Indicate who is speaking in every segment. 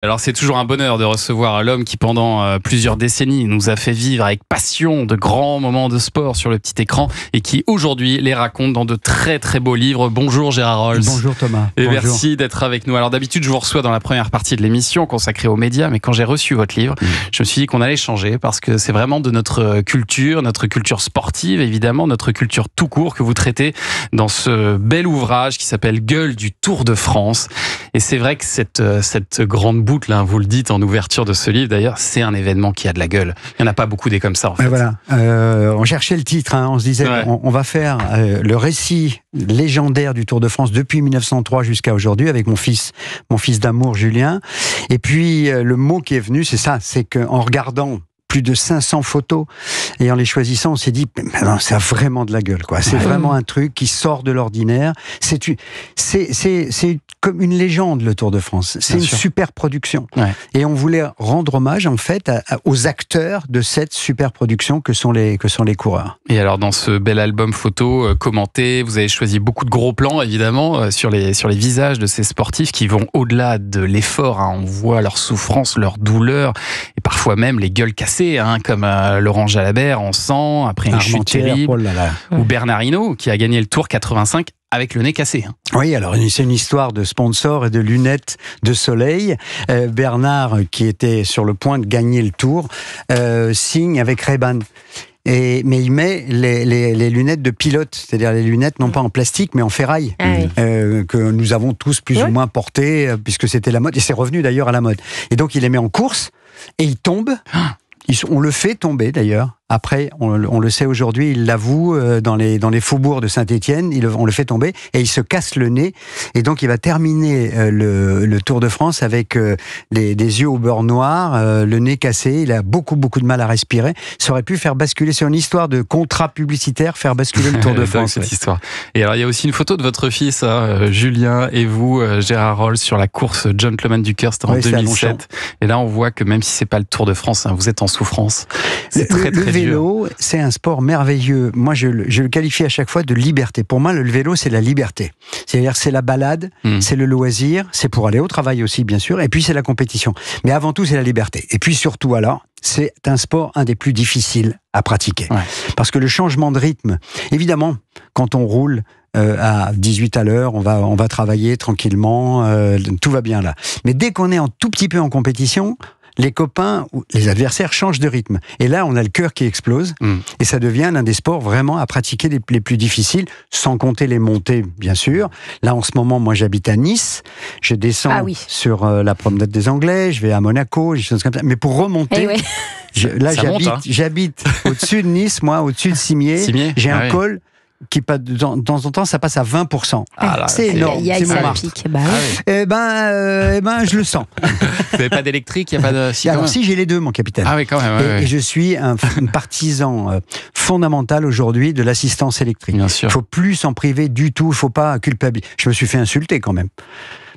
Speaker 1: Alors c'est toujours un bonheur de recevoir l'homme qui pendant plusieurs décennies nous a fait vivre avec passion de grands moments de sport sur le petit écran et qui aujourd'hui les raconte dans de très très beaux livres. Bonjour Gérard Rolls.
Speaker 2: Bonjour Thomas.
Speaker 1: Et
Speaker 2: bonjour.
Speaker 1: Merci d'être avec nous. Alors d'habitude je vous reçois dans la première partie de l'émission consacrée aux médias, mais quand j'ai reçu votre livre, je me suis dit qu'on allait changer parce que c'est vraiment de notre culture sportive évidemment, notre culture tout court que vous traitez dans ce bel ouvrage qui s'appelle Gueule du Tour de France. Et c'est vrai que cette grande boucle, hein, vous le dites en ouverture de ce livre d'ailleurs, c'est un événement qui a de la gueule. Il n'y en a pas beaucoup des comme ça en fait.
Speaker 2: Voilà. On cherchait le titre, hein. On se disait on va faire le récit légendaire du Tour de France depuis 1903 jusqu'à aujourd'hui avec mon fils d'amour Julien. Et puis le mot qui est venu, c'est ça, c'est qu'en regardant plus de 500 photos et en les choisissant, on s'est dit non, ça a vraiment de la gueule, quoi. C'est vraiment un truc qui sort de l'ordinaire. C'est comme une légende, le Tour de France. C'est une super production. Ouais. Et on voulait rendre hommage en fait aux acteurs de cette super production que sont les coureurs.
Speaker 1: Et alors dans ce bel album photo commenté, vous avez choisi beaucoup de gros plans évidemment sur les visages de ces sportifs qui vont au-delà de l'effort, hein. On voit leur souffrance, leur douleur et parfois même les gueules cassées, hein, comme Laurent Jalabert en sang après une chute terrible, ou Bernard Hinault qui a gagné le Tour 85 avec le nez cassé.
Speaker 2: Oui, alors c'est une histoire de sponsors et de lunettes de soleil. Bernard, qui était sur le point de gagner le Tour, signe avec Ray-Ban. Mais il met les lunettes de pilote, c'est-à-dire les lunettes non pas en plastique mais en ferraille, que nous avons tous plus ou moins portées puisque c'était la mode, et c'est revenu d'ailleurs à la mode. Et donc il les met en course et il tombe. On le fait tomber d'ailleurs. Après, on le sait aujourd'hui, il l'avoue dans les faubourgs de Saint-Étienne, on le fait tomber et il se casse le nez. Et donc, il va terminer le Tour de France avec des yeux au beurre noir, le nez cassé. Il a beaucoup de mal à respirer. Ça aurait pu faire basculer, sur une histoire de contrat publicitaire, faire basculer le Tour de France.
Speaker 1: Cette histoire. Et alors, il y a aussi une photo de votre fils, Julien, et vous, Gérard Rolls, sur la course Gentleman du Cœur, c'était en 2007. Et là, on voit que même si c'est pas le Tour de France, hein, vous êtes en souffrance. C'est très dur. Le vélo, c'est un sport merveilleux. Moi, je le qualifie à chaque fois de liberté. Pour moi, le vélo, c'est la liberté. C'est-à-dire, c'est la balade, c'est le loisir, c'est pour aller au travail aussi, bien sûr, et puis c'est la compétition. Mais avant tout, c'est la liberté. Et puis surtout, alors, c'est un sport un des plus difficiles à pratiquer. Ouais. Parce que le changement de rythme, évidemment, quand on roule à 18 à l'heure, on va travailler tranquillement, tout va bien là. Mais dès qu'on est un tout petit peu en compétition, les copains ou les adversaires changent de rythme. Et là, on a le cœur qui explose. Et ça devient l'un des sports vraiment à pratiquer les plus difficiles, sans compter les montées, bien sûr. Là, en ce moment, moi, j'habite à Nice. Je descends sur la promenade des Anglais. Je vais à Monaco, des choses comme ça. Mais pour remonter... J'habite au-dessus de Nice, moi, au-dessus de Cimier. J'ai un col qui, de temps en temps, ça passe à 20%. C'est énorme. C'est mon marque. Je le sens. Vous n'avez pas d'électrique, il n'y a pas de...
Speaker 2: Alors si, j'ai les deux, mon capitaine.
Speaker 1: Ah oui, quand même.
Speaker 2: Et je suis un partisan fondamental aujourd'hui de l'assistance électrique. Il ne faut plus s'en priver du tout, il ne faut pas culpabiliser. Je me suis fait insulter quand même.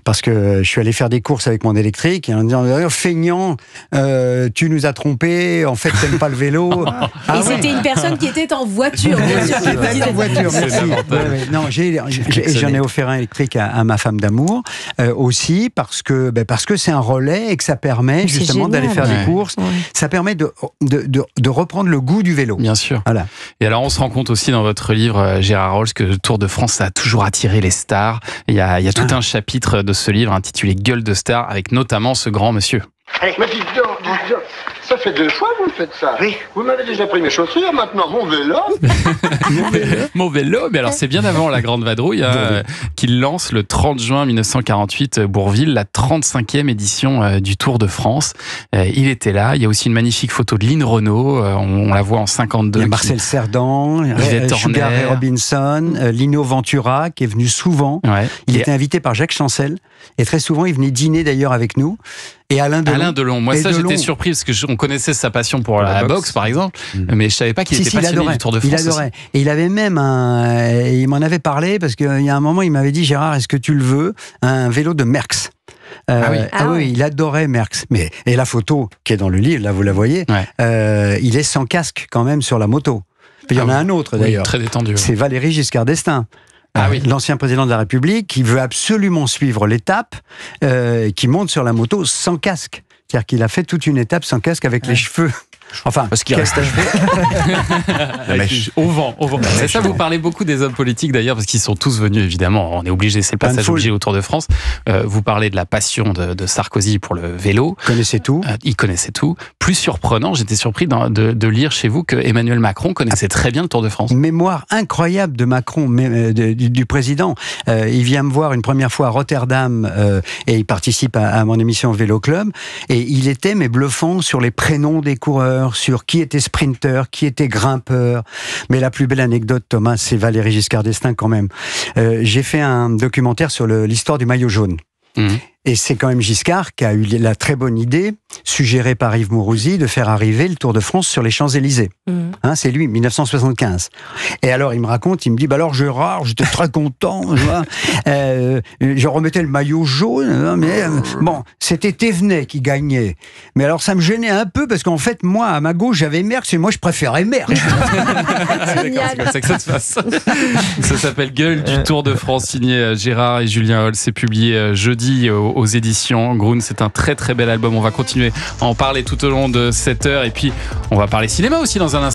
Speaker 2: Parce que je suis allé faire des courses avec mon électrique et en disant feignant, tu nous as trompés, en fait t'aimes pas le vélo.
Speaker 3: C'était une personne qui était en voiture, bien sûr.
Speaker 2: En voiture, merci. Non, j'en ai offert un électrique à ma femme d'amour aussi parce que c'est un relais et que ça permet justement d'aller faire des courses. Ouais. Ça permet de reprendre le goût du vélo.
Speaker 1: Bien sûr.
Speaker 2: Voilà.
Speaker 1: Et alors on se rend compte aussi dans votre livre, Gérard Rolls, que le Tour de France ça a toujours attiré les stars. Il y a tout un chapitre de ce livre intitulé Gueule de star avec notamment ce grand monsieur.
Speaker 4: Allez, mais dites donc, ça fait 2 fois que vous faites ça. Oui. Vous m'avez déjà pris mes chaussures, maintenant mon vélo.
Speaker 1: Mon vélo, mais alors c'est bien avant la Grande Vadrouille qu'il lance le 30 juin 1948 Bourville, la 35e édition du Tour de France. Il était là, il y a aussi une magnifique photo de Lynn Renault, on la voit en 52.
Speaker 2: Il y a Marcel Cerdan, Sugar Ray Robinson, Lino Ventura qui est venu souvent. Ouais. Il était invité par Jacques Chancel et très souvent il venait dîner d'ailleurs avec nous. Et Alain Delon.
Speaker 1: Moi, ça, j'étais surpris parce qu'on connaissait sa passion pour la boxe, par exemple, mais je savais pas qu'il était passionné du Tour de France.
Speaker 2: Il adorait. Et il avait même il m'en avait parlé parce qu'il y a un moment, il m'avait dit, Gérard, est-ce que tu le veux, un vélo de Merckx? Oui, il adorait Merckx. Et la photo qui est dans le livre, là, vous la voyez, il est sans casque quand même sur la moto. Puis il y en a un autre d'ailleurs.
Speaker 1: Très détendu.
Speaker 2: C'est Valéry Giscard d'Estaing. l'ancien président de la République, qui veut absolument suivre l'étape, qui monte sur la moto sans casque. C'est-à-dire qu'il a fait toute une étape sans casque avec les cheveux.
Speaker 5: Enfin, parce qu'il reste à
Speaker 1: au vent. C'est ça, vous parlez beaucoup des hommes politiques d'ailleurs, parce qu'ils sont tous venus, évidemment, on est obligé, c'est le passage obligé au Tour de France. Vous parlez de la passion de Sarkozy pour le vélo. Il connaissait tout. Plus surprenant, j'étais surpris de lire chez vous que Emmanuel Macron connaissait très bien le Tour de France.
Speaker 2: Mémoire incroyable de Macron, du président. Il vient me voir une première fois à Rotterdam et il participe à mon émission Vélo Club. Et il était bluffant sur les prénoms des coureurs, sur qui était sprinter, qui était grimpeur. Mais la plus belle anecdote, Thomas, c'est Valéry Giscard d'Estaing quand même. J'ai fait un documentaire sur l'histoire du maillot jaune. Et c'est quand même Giscard qui a eu la très bonne idée, suggérée par Yves Mourouzi, de faire arriver le Tour de France sur les Champs-Élysées. C'est lui, 1975. Et alors, il me raconte, il me dit, alors Gérard, j'étais très content, je remettais le maillot jaune, mais bon, c'était Thévenet qui gagnait. Mais alors, ça me gênait un peu, parce qu'en fait, moi, à ma gauche, j'avais Merckx, et moi, je préférais Merckx.
Speaker 1: C'est comme ça que ça se passe. Ça s'appelle Gueule du Tour de France, signé Gérard et Julien Holtz. C'est publié jeudi aux éditions Grün. C'est un très très bel album. On va continuer à en parler tout au long de cette heure. Et puis, on va parler cinéma aussi dans un instant.